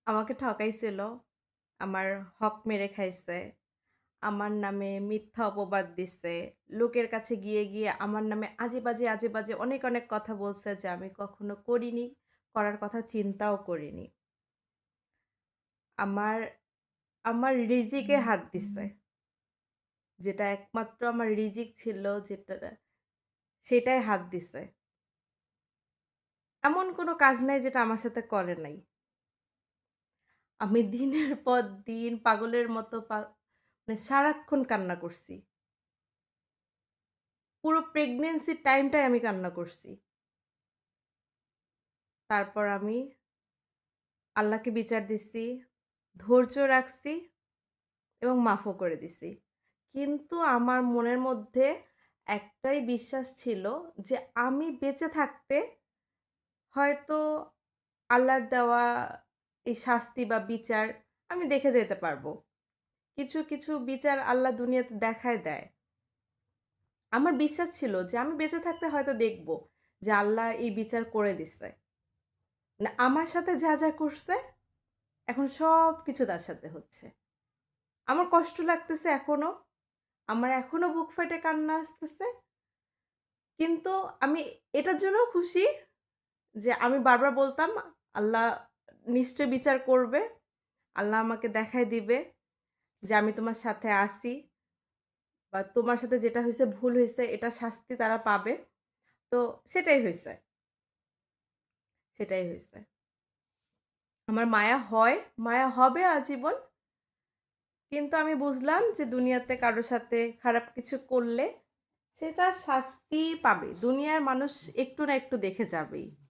আমাকে ঠকাইছিল। আমার হক মেরে খাইছে। আমার নামে মিথ্যা অপবাদ দিছে। লোকের কাছে গিয়ে আমার নামে আজে বাজে অনেক কথা বলছে যা আমি কখনো করিনি, করার কথা চিন্তাও করিনি। আমার আমার রিজিকে হাত দিছে। যেটা একমাত্র আমার রিজিক ছিল সেটায় হাত দিছে। এমন কোনো কাজ নাই যেটা আমার সাথে করে নাই। আমি দিনের পর দিন পাগলের মতো মানে সারাক্ষণ কান্না করছি। পুরো প্রেগন্যান্সি টাইমটাই আমি কান্না করছি। তারপর আমি আল্লাহকে বিচার দিছি, ধৈর্য রাখছি এবং মাফও করে দিছি। কিন্তু আমার মনের মধ্যে একটাই বিশ্বাস ছিল যে আমি বেঁচে থাকতে হয়তো আল্লাহর দেওয়া এই শাস্তি বা বিচার আমি দেখে যেতে পারবো। কিছু বিচার আল্লাহ দুনিয়াতে দেখায় দেয়। আমার বিশ্বাস ছিল যে আমি বেঁচে থাকতে হয়তো দেখব যে আল্লাহ এই বিচার করে দিছে। না আমার সাথে যা করছে এখন সবকিছু তার সাথে হচ্ছে। আমার কষ্ট লাগতেছে এখনো। আমার এখনো বুক ফেটে কান্না আসতেছে। কিন্তু আমি এটার জন্যও খুশি যে আমি বারবার বলতাম, "আল্লাহ নিশ্চয়ই বিচার করবে। আল্লাহ আমাকে দেখায় দিবে যে আমি তোমার সাথে আছি বা তোমার সাথে যেটা হইছে ভুল হইছে এটার শাস্তি তারা পাবে।" তো সেটাই হইছে, সেটাই হইছে। আমার মায়া হয়, মায়া হবে আজীবন। কিন্তু আমি বুঝলাম যে দুনিয়াতে কারো সাথে খারাপ কিছু করলে সেটা শাস্তি পাবে। দুনিয়ার মানুষ একটু না একটু দেখে যাবেই।